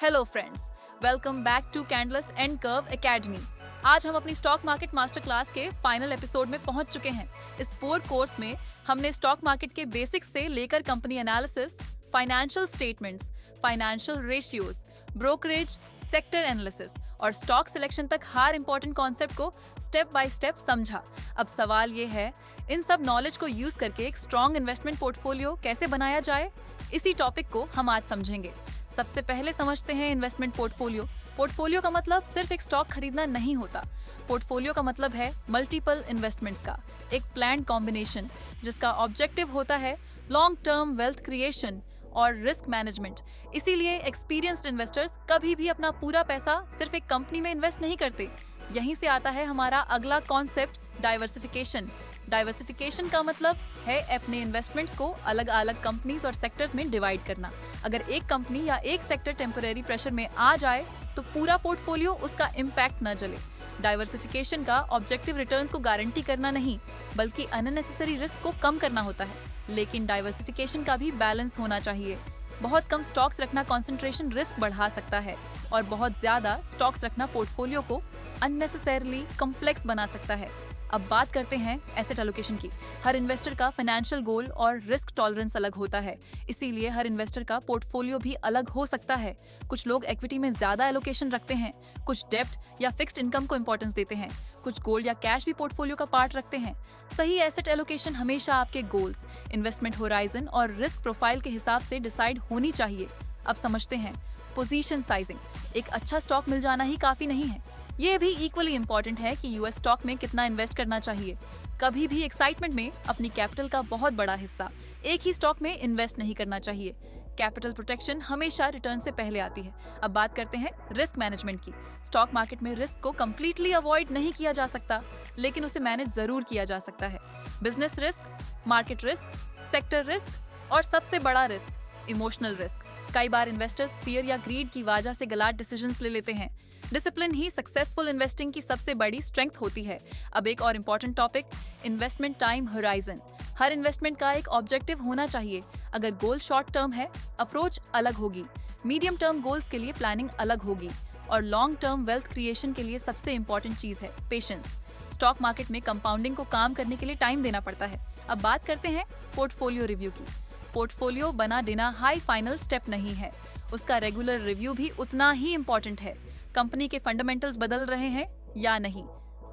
Hello friends, welcome back to candles and curve academy. आज हम अपनी स्टॉक मार्केट मास्टर क्लास के final episode में पहुंच चुके हैं। इस पूरे कोर्स में हमने स्टॉक मार्केट के बेसिक्स से लेकर company analysis, financial statements, financial ratios, brokerage, sector analysis और स्टॉक सिलेक्शन तक हर इंपॉर्टेंट कॉन्सेप्ट को स्टेप बाय स्टेप समझा। अब सवाल ये है, इन सब नॉलेज को यूज करके एक स्ट्रॉन्ग इन्वेस्टमेंट पोर्टफोलियो कैसे बनाया जाए। इसी टॉपिक को हम आज समझेंगे। सबसे पहले समझते हैं इन्वेस्टमेंट पोर्टफोलियो। पोर्टफोलियो का मतलब सिर्फ एक स्टॉक खरीदना नहीं होता। पोर्टफोलियो का मतलब है मल्टीपल इन्वेस्टमेंट्स का एक प्लान्ड कॉम्बिनेशन, जिसका ऑब्जेक्टिव होता है लॉन्ग टर्म वेल्थ क्रिएशन और रिस्क मैनेजमेंट। इसीलिए एक्सपीरियंस्ड इन्वेस्टर्स कभी भी अपना पूरा पैसा सिर्फ एक कंपनी में इन्वेस्ट नहीं करते। यहीं से आता है हमारा अगला कॉन्सेप्ट, डाइवर्सिफिकेशन। डाइवर्सिफिकेशन का मतलब है अपने इन्वेस्टमेंट्स को अलग अलग कंपनीज और सेक्टर्स में डिवाइड करना। अगर एक कंपनी या एक सेक्टर टेम्परेरी प्रेशर में आ जाए तो पूरा पोर्टफोलियो उसका इम्पैक्ट न झेले। डाइवर्सिफिकेशन का ऑब्जेक्टिव रिटर्न्स को गारंटी करना नहीं, बल्कि अननेसेसरी रिस्क को कम करना होता है। लेकिन डाइवर्सिफिकेशन का भी बैलेंस होना चाहिए। बहुत कम स्टॉक्स रखना कंसंट्रेशन रिस्क बढ़ा सकता है और बहुत ज्यादा स्टॉक्स रखना पोर्टफोलियो को अननेसेसरली कॉम्प्लेक्स बना सकता है। अब बात करते हैं एसेट एलोकेशन की। हर इन्वेस्टर का फाइनेंशियल गोल और रिस्क टॉलरेंस अलग होता है, इसीलिए हर इन्वेस्टर का पोर्टफोलियो भी अलग हो सकता है। कुछ लोग इक्विटी में ज्यादा एलोकेशन रखते हैं, कुछ डेब्ट या फिक्स्ड इनकम को इंपॉर्टेंस देते हैं, कुछ गोल्ड या कैश भी पोर्टफोलियो का पार्ट रखते हैं। सही एसेट एलोकेशन हमेशा आपके गोल्स, इन्वेस्टमेंट होराइजन और रिस्क प्रोफाइल के हिसाब से डिसाइड होनी चाहिए। अब समझते हैं पोजीशन साइजिंग। एक अच्छा स्टॉक मिल जाना ही काफी नहीं है, ये भी इक्वली इम्पोर्टेंट है कि यूएस स्टॉक में कितना इन्वेस्ट करना चाहिए। कभी भी एक्साइटमेंट में अपनी कैपिटल का बहुत बड़ा हिस्सा एक ही स्टॉक में इन्वेस्ट नहीं करना चाहिए। कैपिटल प्रोटेक्शन हमेशा रिटर्न से पहले आती है। अब बात करते हैं रिस्क मैनेजमेंट की। स्टॉक मार्केट में रिस्क को कम्प्लीटली अवॉइड नहीं किया जा सकता, लेकिन उसे मैनेज जरूर किया जा सकता है। Business risk, market risk, sector risk और सबसे बड़ा रिस्क इमोशनल रिस्क। कई बार इन्वेस्टर्स फियर या ग्रीड की वजह से गलत डिसीजंस ले लेते हैं। डिसिप्लिन ही सक्सेसफुल इन्वेस्टिंग की सबसे बड़ी स्ट्रेंथ होती है। अब एक और important topic, investment time horizon. हर इन्वेस्टमेंट का एक ऑब्जेक्टिव होना चाहिए। अगर गोल शॉर्ट टर्म है, अप्रोच अलग होगी। मीडियम टर्म गोल्स के लिए प्लानिंग अलग होगी और लॉन्ग टर्म वेल्थ क्रिएशन के लिए सबसे इम्पोर्टेंट चीज है पेशेंस। स्टॉक मार्केट में कंपाउंडिंग को काम करने के लिए टाइम देना पड़ता है। अब बात करते हैं पोर्टफोलियो रिव्यू की। पोर्टफोलियो बना देना हाई फाइनल स्टेप नहीं है, उसका रेगुलर रिव्यू भी उतना ही इम्पोर्टेंट है। कंपनी के फंडामेंटल्स बदल रहे हैं या नहीं,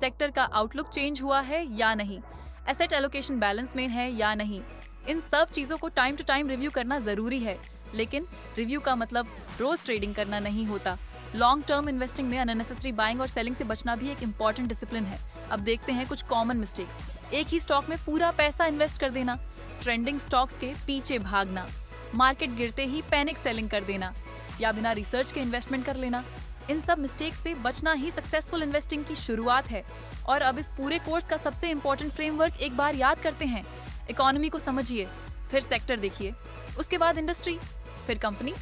सेक्टर का आउटलुक चेंज हुआ है या नहीं, एसेट एलोकेशन बैलेंस में है या नहीं, इन सब चीजों को टाइम टू टाइम रिव्यू करना जरूरी है। लेकिन रिव्यू का मतलब रोज ट्रेडिंग करना नहीं होता। लॉन्ग टर्म इन्वेस्टिंग में अननेसेसरी बाइंग और सेलिंग से बचना भी एक इम्पोर्टेंट डिसिप्लिन है। अब देखते हैं कुछ कॉमन मिस्टेक्स। एक ही स्टॉक में पूरा पैसा इन्वेस्ट कर देना, ट्रेंडिंग स्टॉक्स के पीछे भागना, मार्केट गिरते ही पैनिक सेलिंग कर देना या बिना रिसर्च के इन्वेस्टमेंट कर लेना। इन सब मिस्टेक्स से बचना ही सक्सेसफुल इन्वेस्टिंग की शुरुआत है। और अब इस पूरे कोर्स का सबसे इम्पोर्टेंट फ्रेमवर्क एक बार याद करते हैं। इकोनॉमी को समझिए, फिर सेक्टर देखिए, उसके बाद इंडस्ट्री, फिर कंपनी,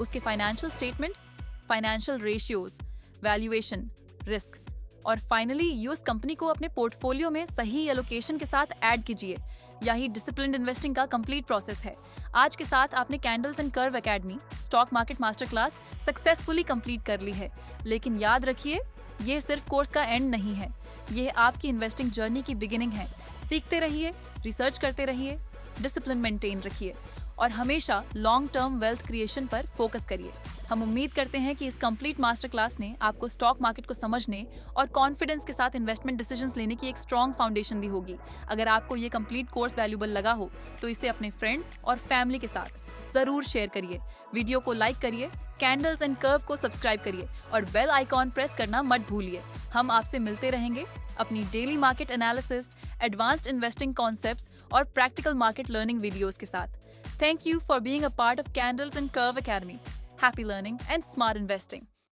उसके financial statements, financial ratios, valuation, risk और फाइनली यूएस कंपनी को अपने पोर्टफोलियो में सही एलोकेशन के साथ ऐड कीजिए। यही डिसिप्लिन्ड इन्वेस्टिंग का कंप्लीट प्रोसेस है। आज के साथ आपने candles and curve academy stock market master class successfully complete कर ली है। लेकिन याद रखिए, ये सिर्फ कोर्स का एंड नहीं है, ये आपकी इन्वेस्टिंग जर्नी की बिगिनिंग है। सीखते रहिए, रिसर्च करते रहिए, डिसिप्लिन मेंटेन रखिए और हमेशा लॉन्ग टर्म वेल्थ क्रिएशन पर फोकस करिए। हम उम्मीद करते हैं कि इस कंप्लीट मास्टर क्लास ने आपको स्टॉक मार्केट को समझने और कॉन्फिडेंस के साथ इन्वेस्टमेंट डिसीजंस लेने की एक स्ट्रॉन्ग फाउंडेशन दी होगी। अगर आपको ये कंप्लीट कोर्स वैल्यूएबल लगा हो तो इसे अपने फ्रेंड्स और फैमिली के साथ जरूर शेयर करिए। वीडियो को लाइक करिए, कैंडल्स एंड कर्व को सब्सक्राइब करिए और बेल आइकॉन प्रेस करना मत भूलिए। हम आपसे मिलते रहेंगे अपनी daily market analysis, advanced investing concepts और प्रैक्टिकल मार्केट लर्निंग वीडियोस के साथ। Thank you for being a part of Candles and Curve Academy. Happy learning and smart investing.